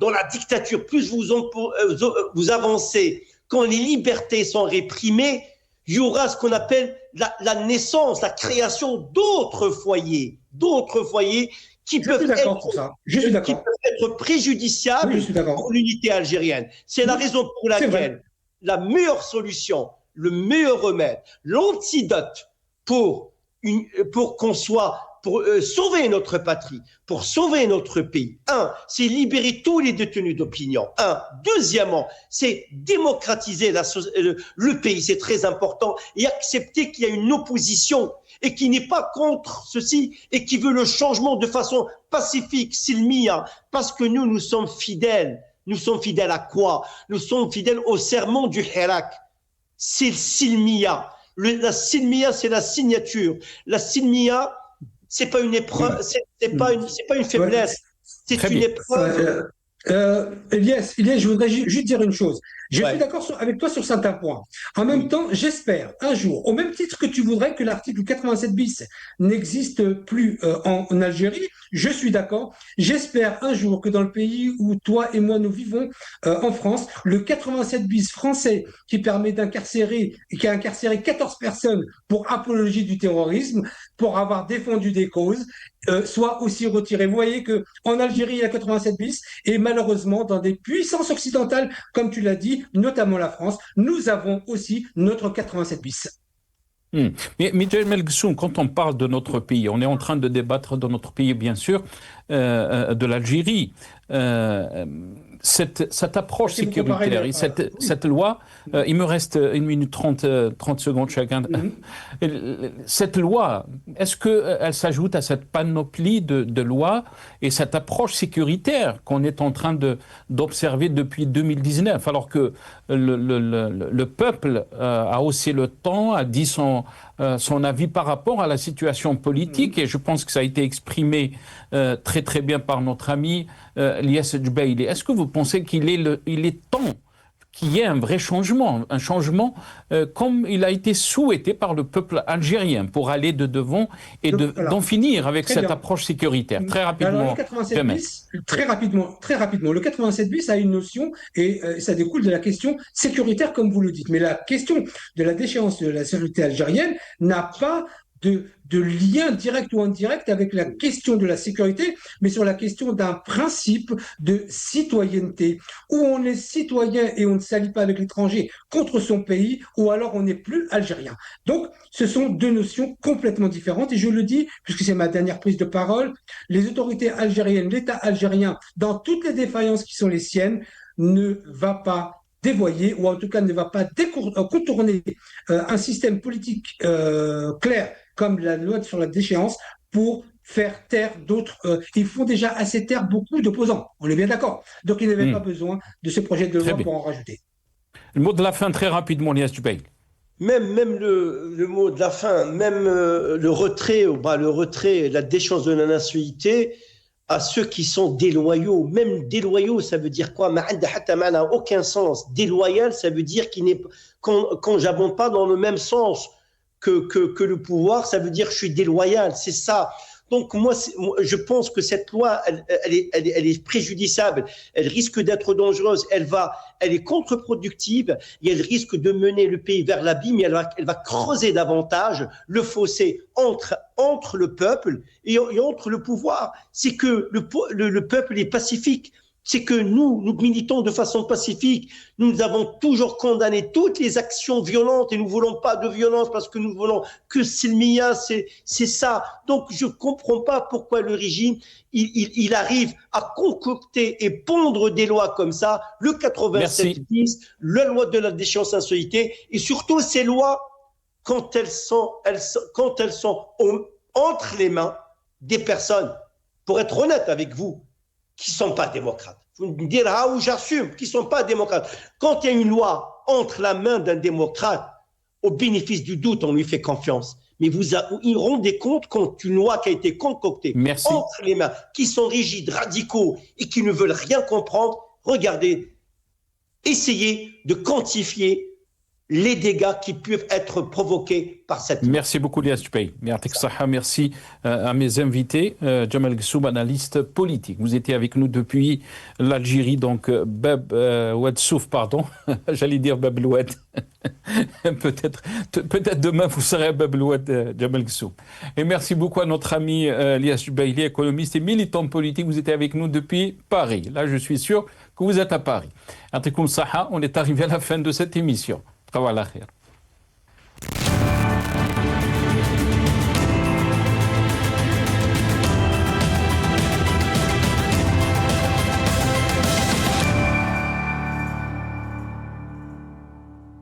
la dictature, plus vous avancez quand les libertés sont réprimées, il y aura ce qu'on appelle la naissance, la création d'autres foyers qui peuvent être préjudiciables pour l'unité algérienne. C'est la raison pour laquelle la meilleure solution, le meilleur remède, l'antidote pour sauver notre patrie, pour sauver notre pays. C'est libérer tous les détenus d'opinion. Deuxièmement, c'est démocratiser le pays, c'est très important, et accepter qu'il y a une opposition et qui n'est pas contre ceci et qui veut le changement de façon pacifique, silmia, parce que nous sommes fidèles. Nous sommes fidèles à quoi? Nous sommes fidèles au serment du Hirak. C'est le silmia. La silmia, c'est la signature. La silmia, c'est pas une épreuve, c'est pas une faiblesse, c'est une épreuve. Elias, je voudrais juste dire une chose. Je suis d'accord avec toi sur certains points. En même temps, j'espère un jour, au même titre que tu voudrais que l'article 87 bis n'existe plus en Algérie, je suis d'accord. J'espère un jour que dans le pays où toi et moi nous vivons, en France, le 87 bis français qui permet qui a incarcéré 14 personnes pour apologie du terrorisme, pour avoir défendu des causes, soit aussi retiré. Vous voyez qu'en Algérie, il y a 87 bis et malheureusement, dans des puissances occidentales, comme tu l'as dit, notamment la France, nous avons aussi notre 87 bis. Mais Michael Melksoum, quand on parle de notre pays, on est en train de débattre de notre pays, bien sûr, de l'Algérie. Cette approche sécuritaire et cette loi, il me reste 1 minute 30 secondes chacun. Cette loi, est-ce qu'elle s'ajoute à cette panoplie de lois et cette approche sécuritaire qu'on est en train d'observer depuis 2019, alors que le peuple a haussé le ton, a dit son avis par rapport à la situation politique, et je pense que ça a été exprimé très très bien par notre ami Elias Djbaili. Est-ce que vous pensez qu'il est temps qu'il y ait un vrai changement, comme il a été souhaité par le peuple algérien, pour aller de devant et d'en finir avec cette approche sécuritaire? Très rapidement. Alors, le 87 bis, très rapidement, le 87 bis a une notion, et ça découle de la question sécuritaire, comme vous le dites. Mais la question de la déchéance de la sécurité algérienne n'a pas de lien direct ou indirect avec la question de la sécurité, mais sur la question d'un principe de citoyenneté, où on est citoyen et on ne s'allie pas avec l'étranger contre son pays, ou alors on n'est plus algérien. Donc, ce sont deux notions complètement différentes, et je le dis, puisque c'est ma dernière prise de parole, les autorités algériennes, l'État algérien, dans toutes les défaillances qui sont les siennes, ne va pas dévoyer, ou en tout cas ne va pas contourner un système politique clair comme la loi sur la déchéance pour faire taire d'autres. Ils font déjà assez taire beaucoup d'opposants, on est bien d'accord. Donc il n'y avait pas besoin de ce projet de loi pour en rajouter. Le mot de la fin très rapidement, Elias Djbaili. Même le mot de la fin, même le retrait, la déchéance de la nationalité, à ceux qui sont déloyaux. Même déloyaux, ça veut dire quoi? Ça n'a aucun sens. Déloyal, ça veut dire qu'on n'abonde pas dans le même sens que le pouvoir, ça veut dire que je suis déloyal, c'est ça. Donc moi, je pense que cette loi, elle est préjudiciable, elle risque d'être dangereuse, elle est contre-productive et elle risque de mener le pays vers l'abîme, et elle va creuser davantage le fossé entre le peuple et entre le pouvoir. C'est que le peuple est pacifique. C'est que nous militons de façon pacifique. Nous avons toujours condamné toutes les actions violentes et nous ne voulons pas de violence parce que nous voulons que Silmia, c'est ça. Donc je ne comprends pas pourquoi le régime, il arrive à concocter et pondre des lois comme ça, le 87 bis, la loi de la déchéance insolité, et surtout ces lois, quand elles sont entre les mains des personnes, pour être honnête avec vous, qui ne sont pas démocrates. Vous me direz, où j'assume, qui ne sont pas démocrates. Quand il y a une loi entre la main d'un démocrate, au bénéfice du doute, on lui fait confiance. mais vous rendez compte quand une loi qui a été concoctée Merci. entre les mains, qui sont rigides, radicaux et qui ne veulent rien comprendre, regardez, essayez de quantifier les dégâts qui peuvent être provoqués par cette loi. Merci beaucoup, Lias Dupey. Merci à mes invités. Jamal Ghessoum, analyste politique. Vous étiez avec nous depuis l'Algérie, donc Bab Oued Souf, pardon. J'allais dire Bab Loued. Peut-être demain, vous serez à Bab Loued, Jamal Ghessoum. Et merci beaucoup à notre ami Lias Dupey, économiste et militant politique. Vous étiez avec nous depuis Paris. Là, je suis sûr que vous êtes à Paris. On est arrivé à la fin de cette émission. Tawala khair.